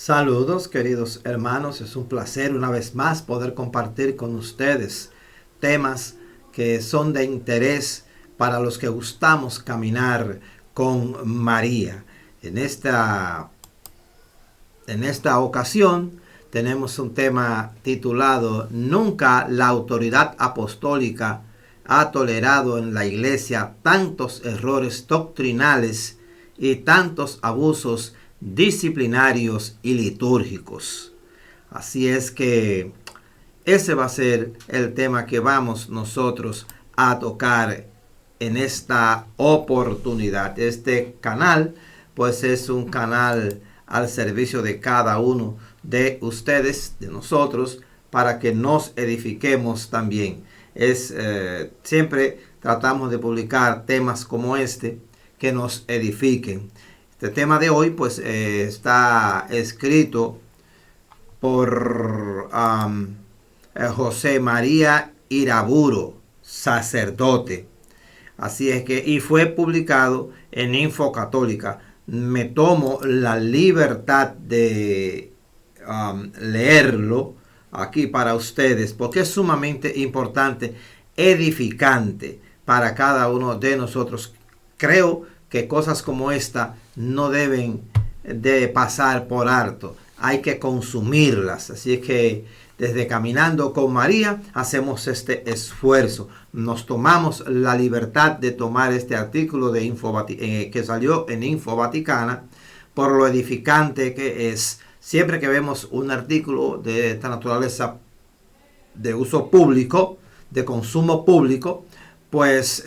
Saludos queridos hermanos, es un placer una vez más poder compartir con ustedes temas que son de interés para los que gustamos caminar con María. En esta ocasión tenemos un tema titulado Nunca la autoridad apostólica ha tolerado en la iglesia tantos errores doctrinales y tantos abusos disciplinarios y litúrgicos. Así es que ese va a ser el tema que vamos nosotros a tocar en esta oportunidad. Este canal pues es un canal al servicio de cada uno de ustedes, de nosotros, para que nos edifiquemos también. Siempre tratamos de publicar temas como este que nos edifiquen. Este tema de hoy pues está escrito por José María Iraburo, sacerdote. Así es que, y fue publicado en Info Católica. Me tomo la libertad de leerlo aquí para ustedes porque es sumamente importante, edificante para cada uno de nosotros. Creo que cosas como esta no deben de pasar por alto. Hay que consumirlas. Así que desde Caminando con María hacemos este esfuerzo. Nos tomamos la libertad de tomar este artículo de que salió en Info Vaticana por lo edificante que es. Siempre que vemos un artículo de esta naturaleza de uso público, de consumo público, pues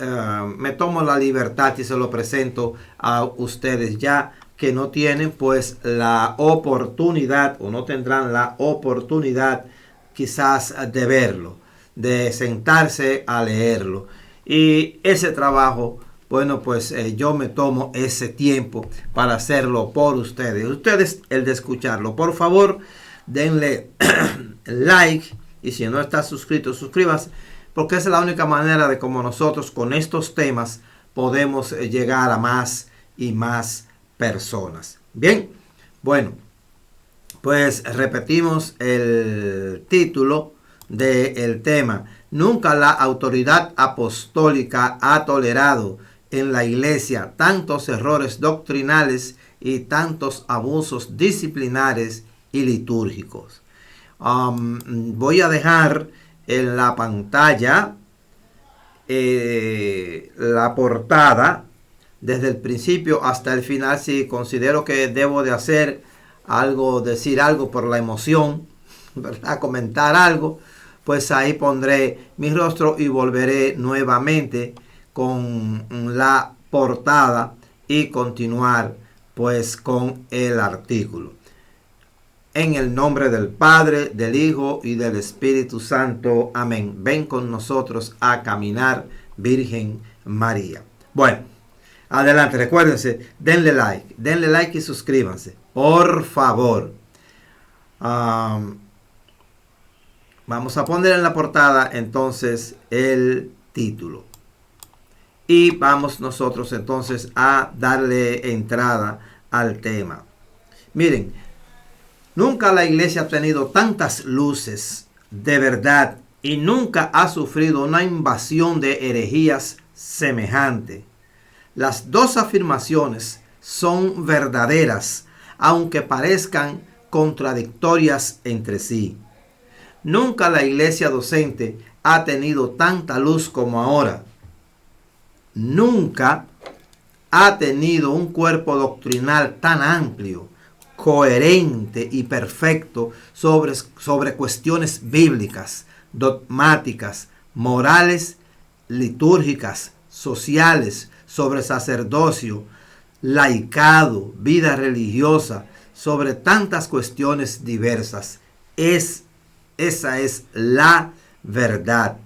me tomo la libertad y se lo presento a ustedes, ya que no tienen pues la oportunidad o no tendrán la oportunidad quizás de verlo, de sentarse a leerlo. Y ese trabajo, bueno, pues yo me tomo ese tiempo para hacerlo por ustedes. Ustedes el de escucharlo. Por favor, denle like y si no está suscrito, suscríbase, porque esa es la única manera de cómo nosotros con estos temas podemos llegar a más y más personas. Bien, bueno, pues repetimos el título del tema. Nunca la autoridad apostólica ha tolerado en la iglesia tantos errores doctrinales y tantos abusos disciplinares y litúrgicos. Voy a dejar en la pantalla la portada desde el principio hasta el final. Si considero que debo de hacer algo, decir algo por la emoción, ¿verdad? Comentar algo, pues ahí pondré mi rostro y volveré nuevamente con la portada y continuar pues con el artículo. En el nombre del Padre, del Hijo y del Espíritu Santo. Amén. Ven con nosotros a caminar, Virgen María. Bueno, adelante. Recuérdense, denle like y suscríbanse. Por favor. Vamos a poner en la portada entonces el título. Y vamos nosotros entonces a darle entrada al tema. Miren. Nunca la iglesia ha tenido tantas luces de verdad y nunca ha sufrido una invasión de herejías semejante. Las dos afirmaciones son verdaderas, aunque parezcan contradictorias entre sí. Nunca la iglesia docente ha tenido tanta luz como ahora. Nunca ha tenido un cuerpo doctrinal tan amplio, coherente y perfecto sobre cuestiones bíblicas, dogmáticas, morales, litúrgicas, sociales, sobre sacerdocio, laicado, vida religiosa, sobre tantas cuestiones diversas. Esa es la verdad.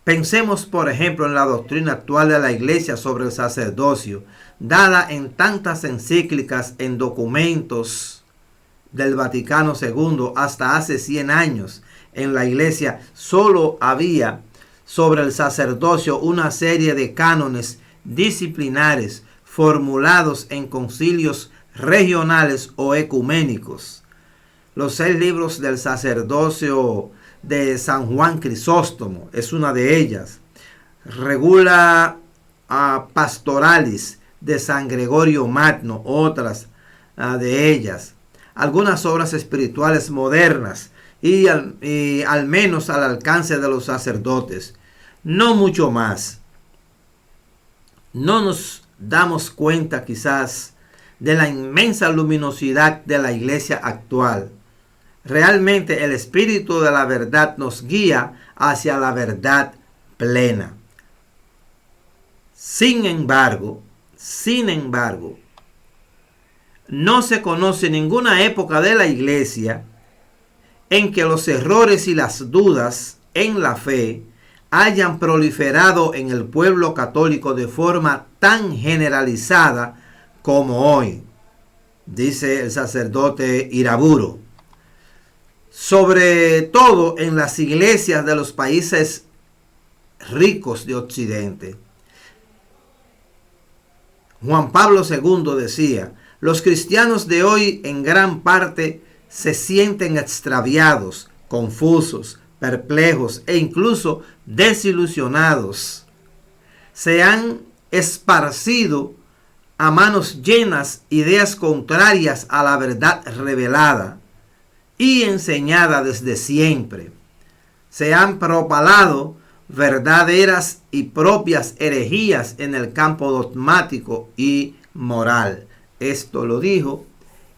Pensemos, por ejemplo, en la doctrina actual de la Iglesia sobre el sacerdocio, dada en tantas encíclicas, en documentos del Vaticano II. Hasta hace 100 años en la Iglesia solo había sobre el sacerdocio una serie de cánones disciplinares formulados en concilios regionales o ecuménicos. Los 6 libros del sacerdocio de San Juan Crisóstomo es una de ellas. Regula Pastoralis de San Gregorio Magno, otras de ellas. Algunas obras espirituales modernas y al menos al alcance de los sacerdotes. No mucho más. No nos damos cuenta quizás de la inmensa luminosidad de la iglesia actual. Realmente el espíritu de la verdad nos guía hacia la verdad plena. Sin embargo, no se conoce ninguna época de la iglesia en que los errores y las dudas en la fe hayan proliferado en el pueblo católico de forma tan generalizada como hoy, dice el sacerdote Iraburu. Sobre todo en las iglesias de los países ricos de Occidente. Juan Pablo II decía: los cristianos de hoy en gran parte se sienten extraviados, confusos, perplejos e incluso desilusionados. Se han esparcido a manos llenas ideas contrarias a la verdad revelada y enseñada desde siempre. Se han propalado verdaderas y propias herejías en el campo dogmático y moral. Esto lo dijo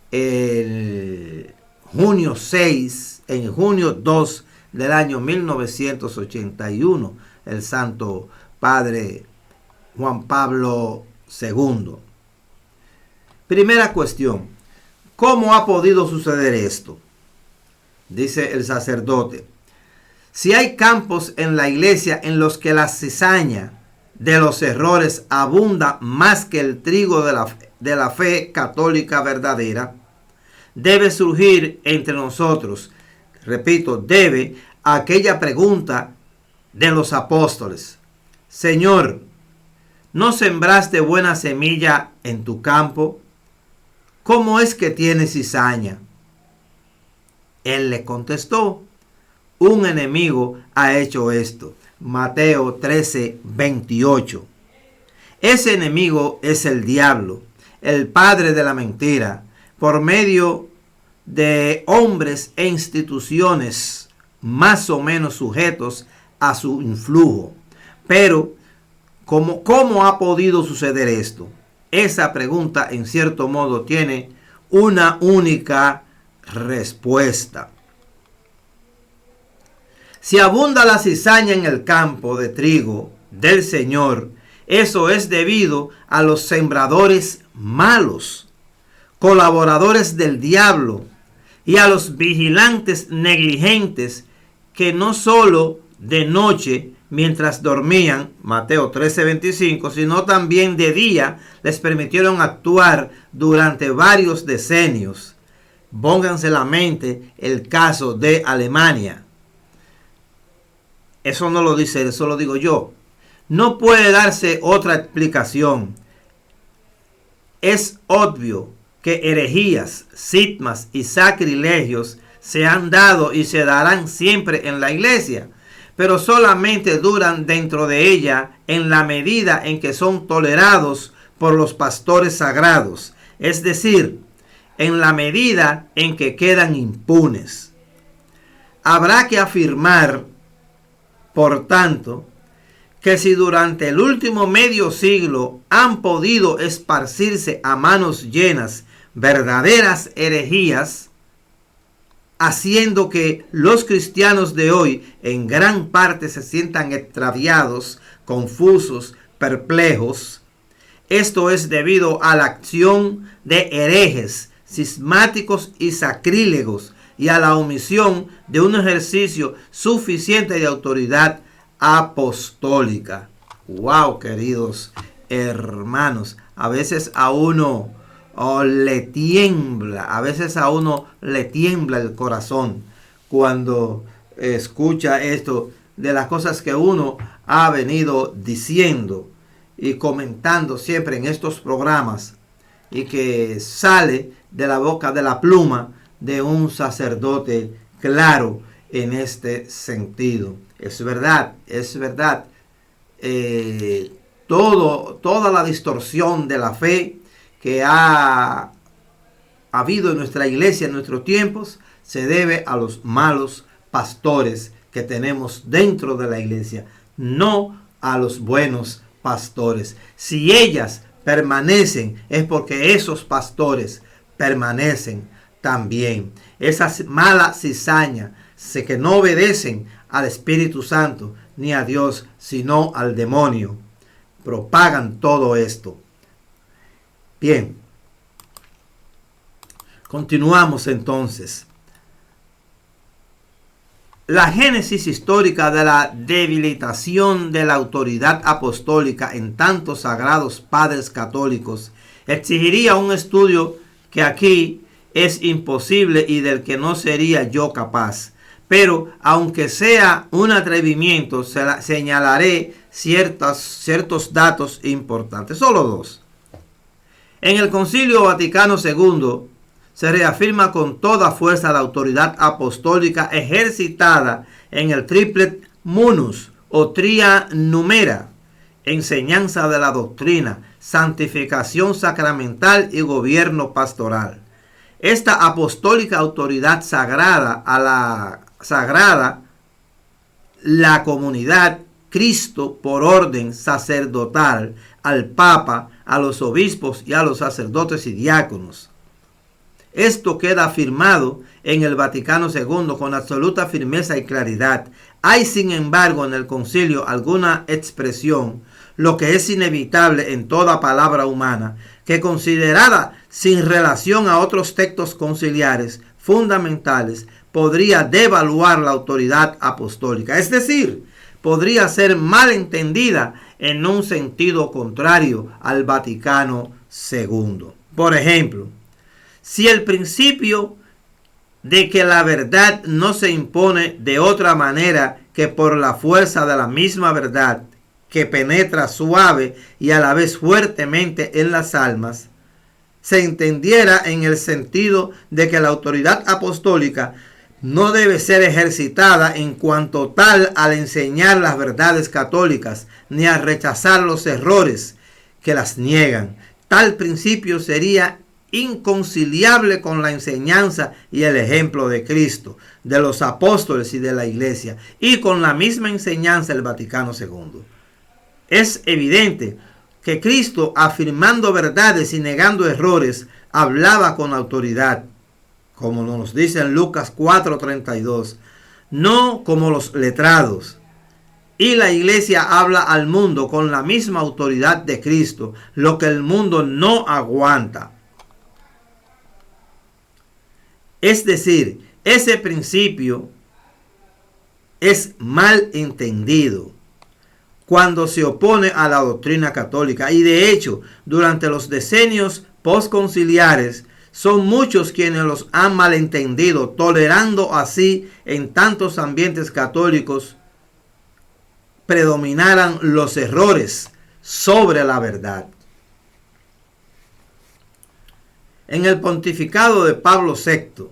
en junio 2 del año 1981 el Santo Padre Juan Pablo II. Primera cuestión: ¿cómo ha podido suceder esto? Dice el sacerdote: si hay campos en la iglesia en los que la cizaña de los errores abunda más que el trigo de la fe católica verdadera, debe surgir entre nosotros, repito, debe aquella pregunta de los apóstoles: Señor, ¿no sembraste buena semilla en tu campo? ¿Cómo es que tiene cizaña? Él le contestó: un enemigo ha hecho esto. Mateo 13:28. Ese enemigo es el diablo, el padre de la mentira, por medio de hombres e instituciones más o menos sujetos a su influjo. Pero, ¿cómo ha podido suceder esto? Esa pregunta, en cierto modo, tiene una única respuesta. Si abunda la cizaña en el campo de trigo del Señor, eso es debido a los sembradores malos, colaboradores del diablo, y a los vigilantes negligentes que no solo de noche, mientras dormían, Mateo 13:25, sino también de día les permitieron actuar durante varios decenios. Pónganse en la mente el caso de Alemania. Eso no lo dice él, eso lo digo yo. No puede darse otra explicación. Es obvio que herejías, cismas y sacrilegios se han dado y se darán siempre en la iglesia, pero solamente duran dentro de ella en la medida en que son tolerados por los pastores sagrados, es decir, en la medida en que quedan impunes. Habrá que afirmar, por tanto, que si durante el último medio siglo han podido esparcirse a manos llenas verdaderas herejías, haciendo que los cristianos de hoy en gran parte se sientan extraviados, confusos, perplejos, esto es debido a la acción de herejes, cismáticos y sacrílegos, y a la omisión de un ejercicio suficiente de autoridad apostólica. Wow, queridos hermanos, a veces a uno le tiembla el corazón cuando escucha esto de las cosas que uno ha venido diciendo y comentando siempre en estos programas, y que sale de la boca, de la pluma de un sacerdote claro en este sentido. Es verdad, toda la distorsión de la fe que ha habido en nuestra iglesia en nuestros tiempos se debe a los malos pastores que tenemos dentro de la iglesia, no a los buenos pastores. Si ellas permanecen, es porque esos pastores permanecen también. Esas malas cizañas que no obedecen al Espíritu Santo ni a Dios, sino al demonio, propagan todo esto. Bien, continuamos entonces. La génesis histórica de la debilitación de la autoridad apostólica en tantos sagrados padres católicos exigiría un estudio que aquí es imposible y del que no sería yo capaz. Pero aunque sea un atrevimiento, señalaré ciertos datos importantes, solo dos. En el Concilio Vaticano II se reafirma con toda fuerza la autoridad apostólica ejercitada en el triplet munus o tria numera, enseñanza de la doctrina, santificación sacramental y gobierno pastoral. Esta apostólica autoridad sagrada la comunidad, Cristo por orden sacerdotal, al Papa, a los obispos y a los sacerdotes y diáconos. Esto queda afirmado en el Vaticano II con absoluta firmeza y claridad. Hay, sin embargo, en el concilio alguna expresión, lo que es inevitable en toda palabra humana, que considerada sin relación a otros textos conciliares fundamentales, podría devaluar la autoridad apostólica. Es decir, podría ser mal entendida en un sentido contrario al Vaticano II. Por ejemplo, si el principio de que la verdad no se impone de otra manera que por la fuerza de la misma verdad, que penetra suave y a la vez fuertemente en las almas, se entendiera en el sentido de que la autoridad apostólica no debe ser ejercitada en cuanto tal al enseñar las verdades católicas, ni a rechazar los errores que las niegan. Tal principio sería inconciliable con la enseñanza y el ejemplo de Cristo, de los apóstoles y de la Iglesia, y con la misma enseñanza del Vaticano II. Es evidente que Cristo, afirmando verdades y negando errores, hablaba con autoridad, como nos dice en Lucas 4:32, no como los letrados. Y la Iglesia habla al mundo con la misma autoridad de Cristo, lo que el mundo no aguanta. Es decir, ese principio es mal entendido cuando se opone a la doctrina católica, y de hecho, durante los decenios postconciliares, son muchos quienes los han malentendido, tolerando así en tantos ambientes católicos predominaran los errores sobre la verdad. En el pontificado de Pablo VI,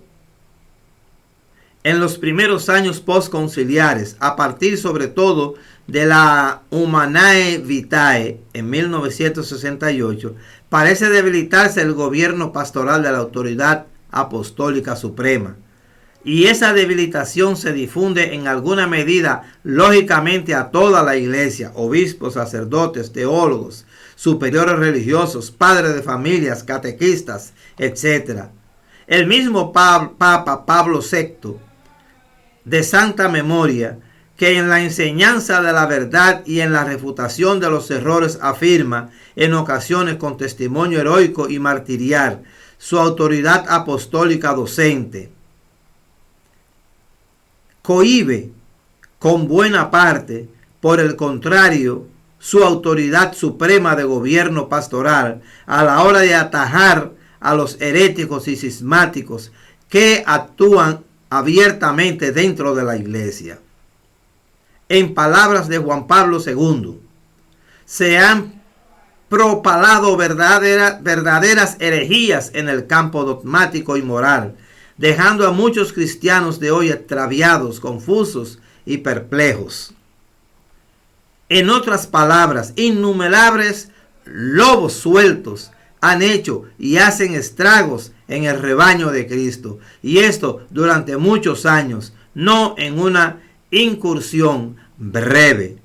en los primeros años postconciliares, a partir sobre todo de la Humanae Vitae en 1968, parece debilitarse el gobierno pastoral de la autoridad apostólica suprema. Y esa debilitación se difunde en alguna medida, lógicamente, a toda la iglesia: obispos, sacerdotes, teólogos, superiores religiosos, padres de familias, catequistas, etc. El mismo Papa Pablo VI, de santa memoria, que en la enseñanza de la verdad y en la refutación de los errores afirma, en ocasiones con testimonio heroico y martirial, su autoridad apostólica docente. Cohíbe, con buena parte, por el contrario, su autoridad suprema de gobierno pastoral a la hora de atajar a los heréticos y cismáticos que actúan abiertamente dentro de la iglesia. En palabras de Juan Pablo II, se han propalado verdaderas herejías en el campo dogmático y moral, dejando a muchos cristianos de hoy extraviados, confusos y perplejos. En otras palabras, innumerables lobos sueltos han hecho y hacen estragos en el rebaño de Cristo. Y esto durante muchos años, no en una incursión breve.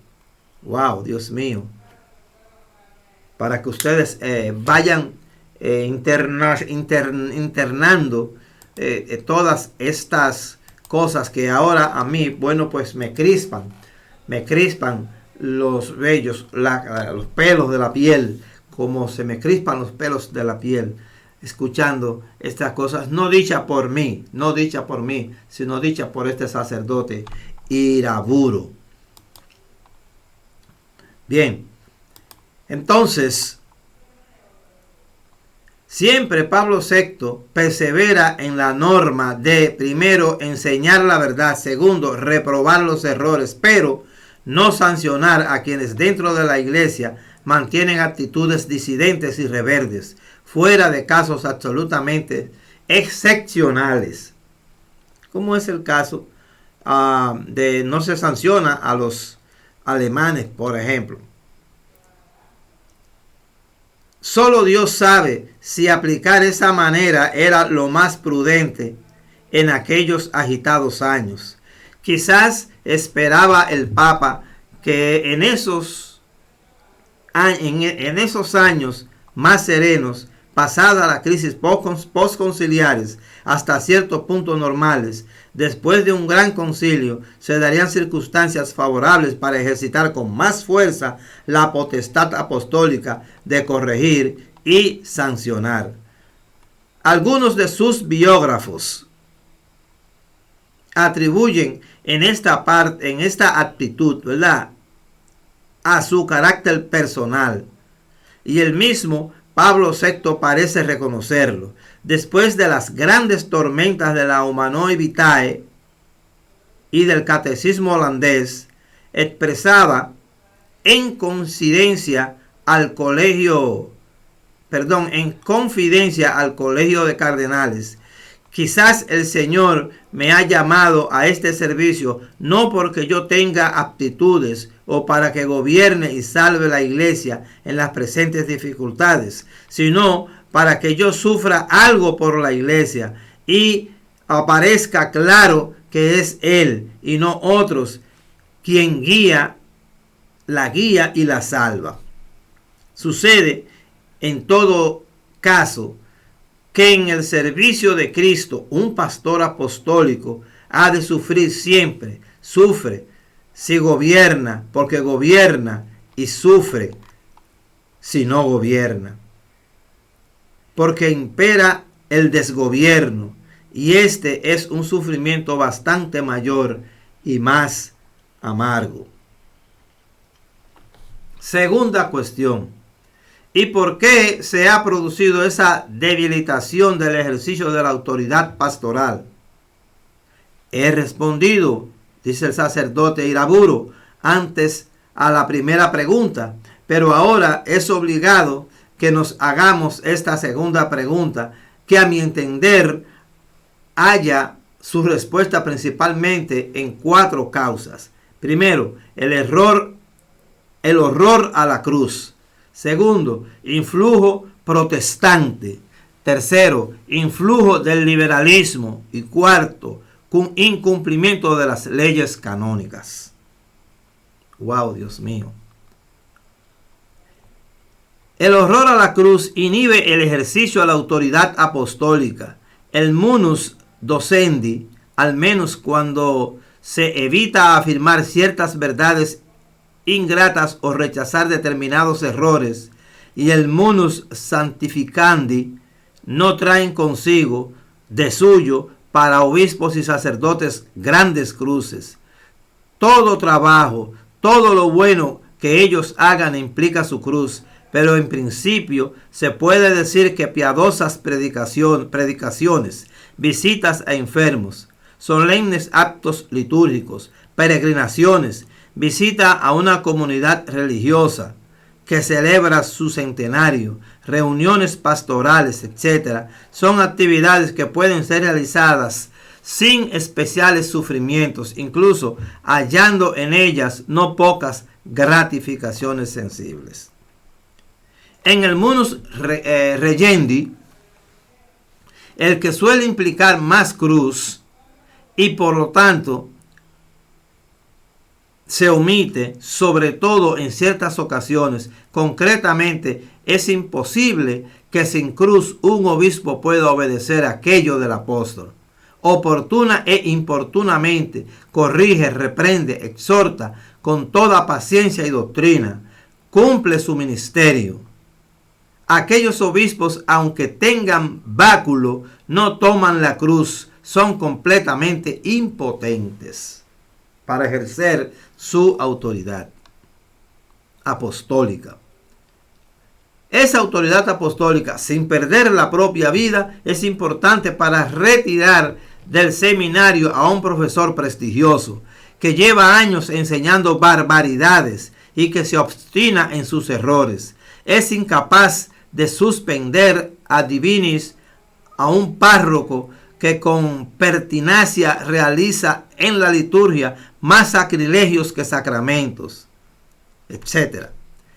Wow, Dios mío. Para que ustedes vayan internando todas estas cosas que ahora a mí, bueno, pues me crispan los vellos, los pelos de la piel, como se me crispan los pelos de la piel, escuchando estas cosas, no dichas por mí, sino dichas por este sacerdote Iraburu. Bien, entonces, siempre Pablo VI persevera en la norma de, primero, enseñar la verdad, segundo, reprobar los errores, pero no sancionar a quienes dentro de la iglesia mantienen actitudes disidentes y rebeldes, fuera de casos absolutamente excepcionales, como es el caso de no se sanciona a los alemanes, por ejemplo. Solo Dios sabe si aplicar esa manera era lo más prudente en aquellos agitados años. Quizás esperaba el Papa que en esos años más serenos, pasada la crisis postconciliares hasta cierto punto normales, después de un gran concilio, se darían circunstancias favorables para ejercitar con más fuerza la potestad apostólica de corregir y sancionar. Algunos de sus biógrafos atribuyen en esta actitud, ¿verdad?, a su carácter personal. Y el mismo Pablo VI parece reconocerlo. Después de las grandes tormentas de la Humanae Vitae y del catecismo holandés, expresaba en confidencia al colegio de cardenales: quizás el Señor me ha llamado a este servicio no porque yo tenga aptitudes o para que gobierne y salve la iglesia en las presentes dificultades, sino para que yo sufra algo por la iglesia y aparezca claro que es Él y no otros quien la guía y la salva. Sucede en todo caso que en el servicio de Cristo un pastor apostólico ha de sufrir siempre, sufre si gobierna, porque gobierna, y sufre si no gobierna, porque impera el desgobierno, y este es un sufrimiento bastante mayor y más amargo. Segunda cuestión: ¿y por qué se ha producido esa debilitación del ejercicio de la autoridad pastoral? He respondido, dice el sacerdote Iraburu, antes a la primera pregunta, pero ahora es obligado que nos hagamos esta segunda pregunta, que a mi entender halla su respuesta principalmente en 4 causas. Primero, el horror a la cruz. Segundo, influjo protestante. Tercero, influjo del liberalismo. Y cuarto, incumplimiento de las leyes canónicas. Wow, Dios mío. El horror a la cruz inhibe el ejercicio de la autoridad apostólica. El munus docendi, al menos cuando se evita afirmar ciertas verdades ingratas o rechazar determinados errores, y el munus sanctificandi, no traen consigo de suyo para obispos y sacerdotes grandes cruces. Todo trabajo, todo lo bueno que ellos hagan implica su cruz, pero en principio se puede decir que piadosas predicaciones, visitas a enfermos, solemnes actos litúrgicos, peregrinaciones, visita a una comunidad religiosa, que celebra su centenario, reuniones pastorales, etc., son actividades que pueden ser realizadas sin especiales sufrimientos, incluso hallando en ellas no pocas gratificaciones sensibles. En el munus regendi, el que suele implicar más cruz y por lo tanto se omite, sobre todo en ciertas ocasiones. Concretamente, es imposible que sin cruz un obispo pueda obedecer aquello del apóstol. Oportuna e importunamente corrige, reprende, exhorta con toda paciencia y doctrina, cumple su ministerio. Aquellos obispos, aunque tengan báculo, no toman la cruz, son completamente impotentes para ejercer su autoridad apostólica. Esa autoridad apostólica, sin perder la propia vida, es importante para retirar del seminario a un profesor prestigioso que lleva años enseñando barbaridades y que se obstina en sus errores. Es incapaz de suspender ad divinis a un párroco que con pertinacia realiza en la liturgia más sacrilegios que sacramentos, etc.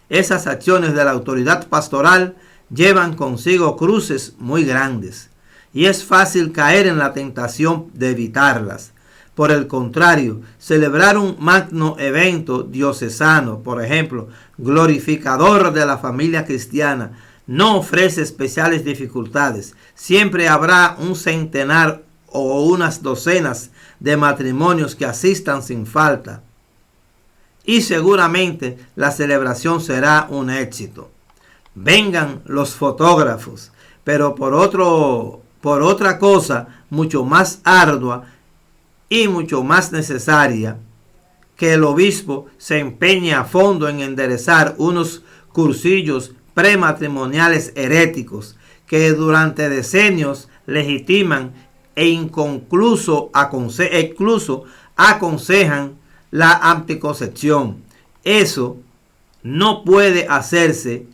Esas acciones de la autoridad pastoral llevan consigo cruces muy grandes y es fácil caer en la tentación de evitarlas. Por el contrario, celebrar un magno evento diocesano, por ejemplo, glorificador de la familia cristiana, no ofrece especiales dificultades. Siempre habrá un centenar o unas docenas de matrimonios que asistan sin falta. Y seguramente la celebración será un éxito. Vengan los fotógrafos, pero por otra cosa mucho más ardua y mucho más necesaria, que el obispo se empeñe a fondo en enderezar unos cursillos prematrimoniales heréticos que durante decenios legitiman e incluso aconsejan la anticoncepción. Eso no puede hacerse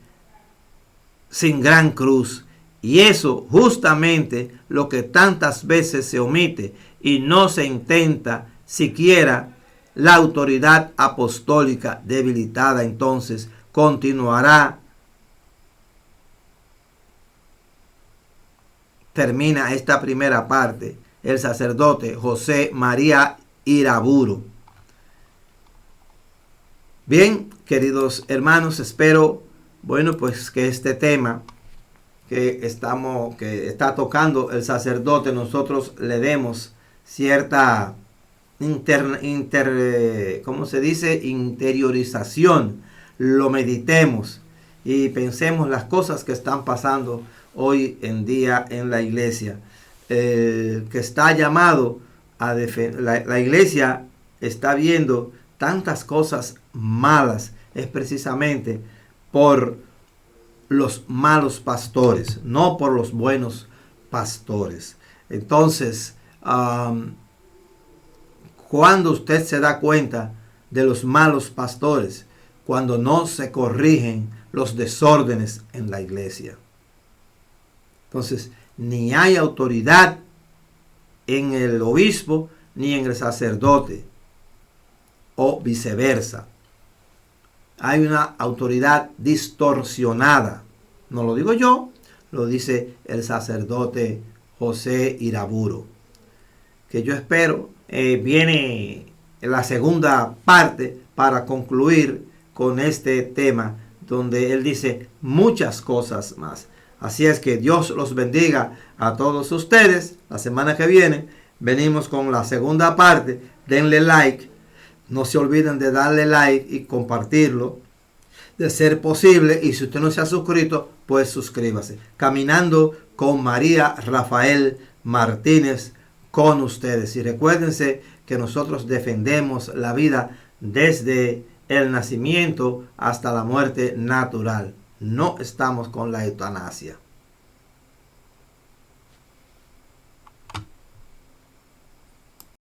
sin gran cruz, y eso justamente lo que tantas veces se omite y no se intenta siquiera. La autoridad apostólica debilitada entonces continuará. Termina esta primera parte el sacerdote José María Iraburu. Bien, queridos hermanos, espero, pues que este tema que está tocando el sacerdote, nosotros le demos cierta interiorización, lo meditemos y pensemos las cosas que están pasando hoy en día en la iglesia. Que está llamado a defender, la iglesia está viendo tantas cosas malas, es precisamente por los malos pastores, no por los buenos pastores. Entonces, cuando usted se da cuenta de los malos pastores, cuando no se corrigen los desórdenes en la iglesia. Entonces, ni hay autoridad en el obispo ni en el sacerdote, o viceversa. Hay una autoridad distorsionada. No lo digo yo, lo dice el sacerdote José Iraburu. Que yo espero viene la segunda parte para concluir con este tema, donde él dice muchas cosas más. Así es que Dios los bendiga a todos ustedes. La semana que viene venimos con la segunda parte. Denle like. No se olviden de darle like y compartirlo, de ser posible. Y si usted no se ha suscrito, pues suscríbase. Caminando con María Rafael Martínez con ustedes. Y recuérdense que nosotros defendemos la vida desde el nacimiento hasta la muerte natural. No estamos con la eutanasia.